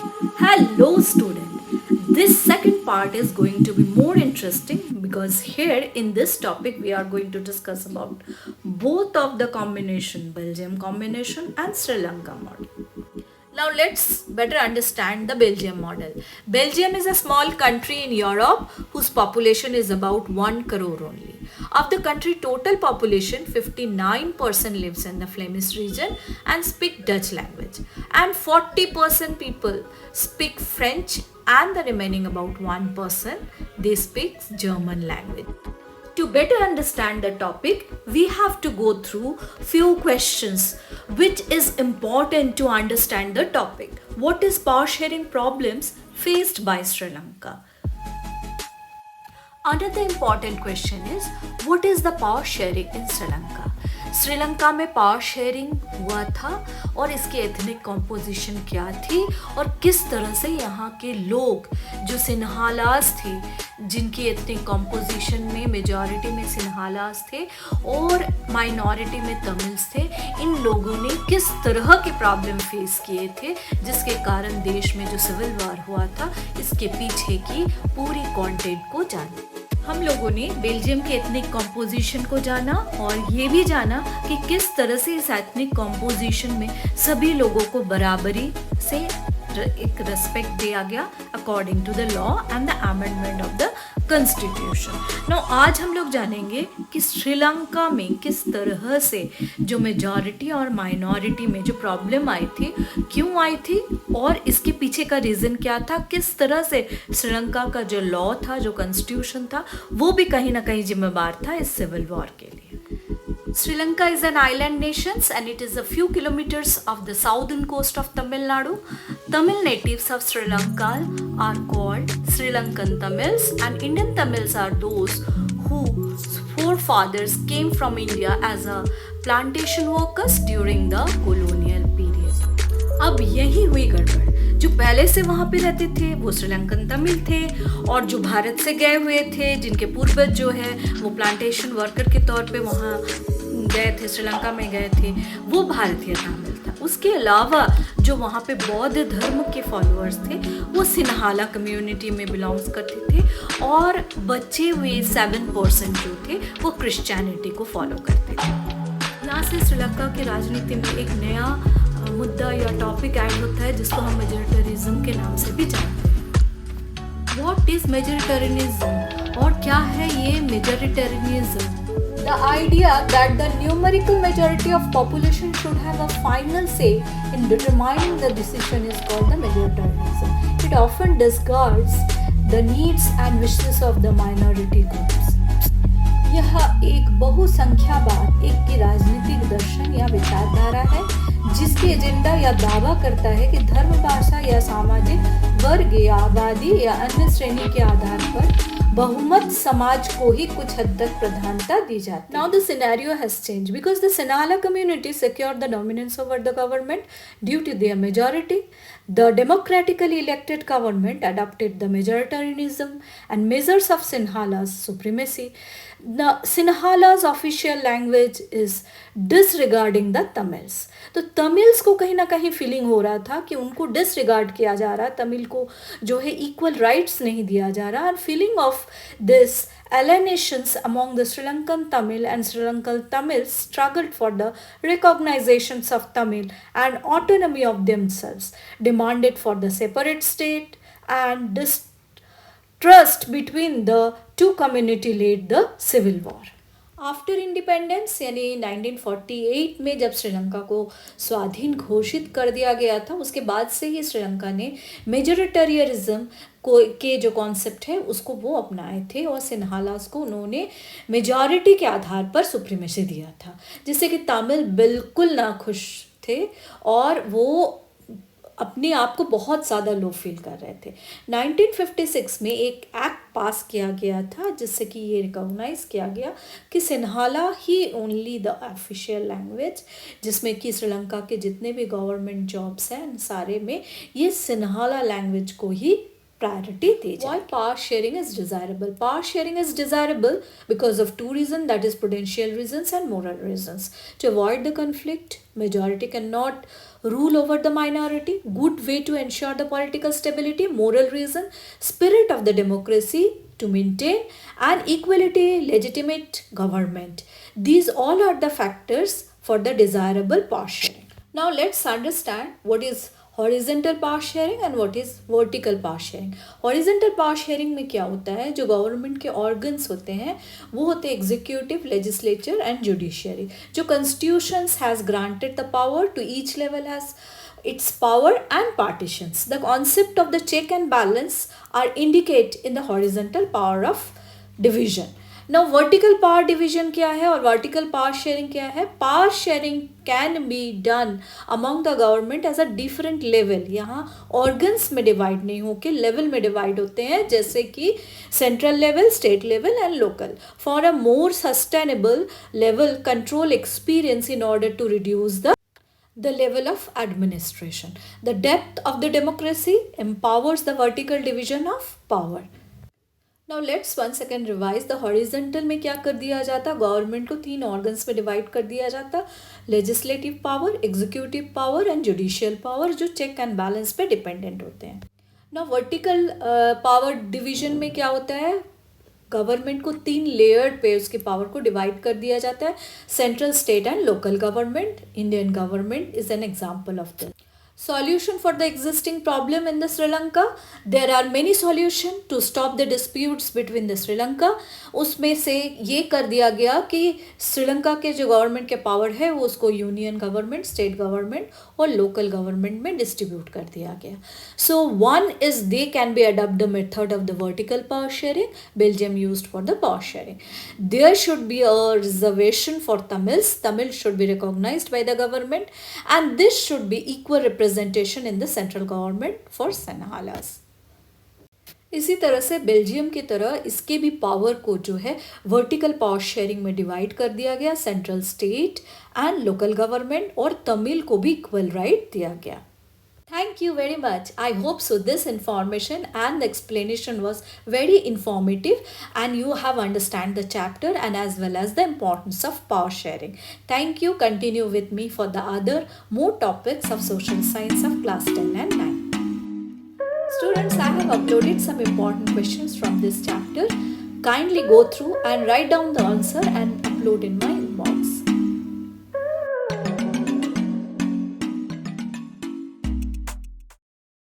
Hello student. This second part is going to be more interesting because here in this topic we are going to discuss about both of the combination, Belgium combination and Sri Lanka model. Now let's better understand the Belgium model. Belgium is a small country in Europe whose population is about 1 crore only. Of the country total population, 59% lives in the Flemish region and speak Dutch language, and 40% people speak French, and the remaining about 1% they speak German language. To better understand the topic, we have to go through few questions which is important to understand the topic. What is power sharing problems faced by Sri Lanka? Another important question is what is the power sharing in Sri Lanka? Sri Lanka में power sharing हुआ था और इसकी ethnic composition क्या थी और किस तरह से यहाँ के लोग जो सिन्हालास थे, जिनकी एथनिक कॉम्पोजिशन में मेजॉरिटी में सिन्हालास थे और माइनॉरिटी में तमिल्स थे, इन लोगों ने किस तरह के प्रॉब्लम फेस किए थे जिसके कारण देश में जो सिविल वॉर हुआ था, इसके पीछे की पूरी कंटेंट को जाना। हम लोगों ने बेल्जियम के एथनिक कॉम्पोजिशन को जाना और ये भी जाना कि किस तरह से इस एथनिक कॉम्पोजिशन में सभी लोगों को बराबरी से एक रेस्पेक्ट दिया गया according to the law and the amendment of the constitution. Now आज हम लोग जानेंगे कि श्रीलंका में किस तरह से जो मेजॉरिटी और माइनॉरिटी में जो प्रॉब्लम आई थी, क्यों आई थी और इसके पीछे का रीज़न क्या था, किस तरह से श्रीलंका का जो लॉ था, जो कॉन्स्टिट्यूशन था, वो भी कहीं ना कहीं जिम्मेदार था इस सिविल वॉर के लिए। Sri Lanka is an island nation and it is a few kilometers off the southern coast of Tamil Nadu. Tamil natives of Sri Lanka are called Sri Lankan Tamils, and Indian Tamils are those whose forefathers came from India as a plantation workers during the colonial period. अब यही हुई गड़बड़, जो पहले से वहाँ पे रहते थे वो श्रीलंकन तमिल थे और जो भारत से गए हुए थे, जिनके पूर्वज जो है वो प्लांटेशन वर्कर के तौर पे वहाँ गए थे, श्रीलंका में गए थे, वो भारतीय तमिल था। उसके अलावा जो वहाँ पे बौद्ध धर्म के फॉलोअर्स थे वो सिन्हाला कम्युनिटी में बिलोंग्स करते थे और बचे हुए 7% जो थे वो क्रिश्चियनिटी को फॉलो करते थे। यहाँ से श्रीलंका की राजनीति में एक नया मुद्दा या टॉपिक ऐड होता है जिसको हम मेजॉरिटेरिज्म के नाम से भी जानते हैं। व्हाट इज मेजॉरिटेरियनिज्म और क्या है ये majoritarianism? The idea that the numerical majority of population should have a final say in determining the decision is called the majoritarianism. It often disregards the needs and wishes of the minority groups. यह एक बहुसंख्यावाद एक की राजनीतिक दर्शन या विचारधारा है जिसकी agenda या दावा करता है कि धर्म, भाषा या सामाजिक वर्ग या आबादी या अन्य श्रेणी के आधार पर बहुमत समाज को ही कुछ हद तक प्रधानता दी जाती है। Now the scenario has changed because the Sinhala community secured the dominance over the government due to their majority. The democratically elected government adopted the majoritarianism and measures of Sinhala's supremacy. The Sinhala's official language is disregarding the Tamils. तो Tamils को कहीं ना कहीं feeling हो रहा था कि उनको डिसरिगार्ड किया जा रहा है, तमिल को जो है इक्वल राइट्स नहीं दिया जा रहा, and feeling of this alienations among the Sri Lankan Tamil and Sri Lankan Tamils struggled for the recognitions of Tamil and autonomy of themselves, demanded for the separate state, and distrust between the two community led the civil war. After independence यानी 1948 में जब श्रीलंका को स्वाधीन घोषित कर दिया गया था, उसके बाद से ही श्रीलंका ने मेजॉरिटेरियनिज्म को के जो कॉन्सेप्ट है उसको वो अपनाए थे और सिन्हालास को उन्होंने मेजॉरिटी के आधार पर सुप्रीमेसी दिया था, जिससे कि तमिल बिल्कुल ना खुश थे और वो अपने आप को बहुत ज़्यादा लो फील कर रहे थे। 1956 में एक एक्ट पास किया गया था जिससे कि ये रिकॉग्नाइज किया गया कि सिन्हाला ही ओनली द ऑफिशियल लैंग्वेज, जिसमें कि श्रीलंका के जितने भी गवर्नमेंट जॉब्स हैं सारे में ये सिन्हाला लैंग्वेज को ही प्रायोरिटी दी जाए. Why power sharing is desirable? Power sharing is desirable because of two reasons, that is prudential reasons and moral reasons. To avoid the conflict, majority cannot rule over the minority. Good way to ensure the political stability. Moral reason, spirit of the democracy to maintain, and equality, legitimate government. These all are the factors for the desirable power sharing. Now let's understand what is horizontal power sharing and what is vertical power sharing. Horizontal power sharing में क्या होता है, जो government के organs होते हैं वो होते हैं एग्जीक्यूटिव, लेजिस्लेचर एंड जुडिशियरी. जो constitutions has granted the power to each level has its power and partitions. The concept of the check and balance are indicate in the horizontal power of division. Now vertical power division क्या है और vertical power sharing क्या है? Power sharing can be done among the government as a different level. यहाँ organs में divide नहीं होके level में divide होते हैं, जैसे कि central level, state level and local, for a more sustainable level control experience in order to reduce the level of administration. The depth of the democracy empowers the vertical division of power. Now let's once again revise. The horizontal में क्या कर दिया जाता, government को 3 organs में divide कर दिया जाता, legislative power, executive power and judicial power, जो चेक एंड बैलेंस पे डिपेंडेंट होते हैं. Now वर्टिकल पावर डिवीजन में क्या होता है, गवर्नमेंट को 3 लेयर्ड पे उसके पावर को डिवाइड कर दिया जाता है. Central, state and local government. Indian government is an example of this. Solution for the existing problem in the Sri Lanka. There are many solutions to stop the disputes between the Sri Lanka. उसमें से ये कर दिया गया कि श्रीलंका के जो government के पावर है वो उसको यूनियन गवर्नमेंट, स्टेट गवर्नमेंट और लोकल गवर्नमेंट में डिस्ट्रीब्यूट कर दिया गया. So one is they can be adopt the method of the vertical power sharing. Belgium used for the power sharing. There should be a reservation for Tamils. Tamil should be recognized by the government, and this should be equal representation in the central government for Sinhalas. इसी तरह से Belgium की तरह इसके भी power को जो है वर्टिकल पावर शेयरिंग में डिवाइड कर दिया गया. Central, state and local government और तमिल को भी इक्वल राइट दिया गया. Thank you very much. I hope so this information and the explanation was very informative and you have understand the chapter and as well as the importance of power sharing. Thank you. Continue with me for the other more topics of social science of class 10 and 9. Students, I have uploaded some important questions from this chapter. Kindly go through and write down the answer and upload in my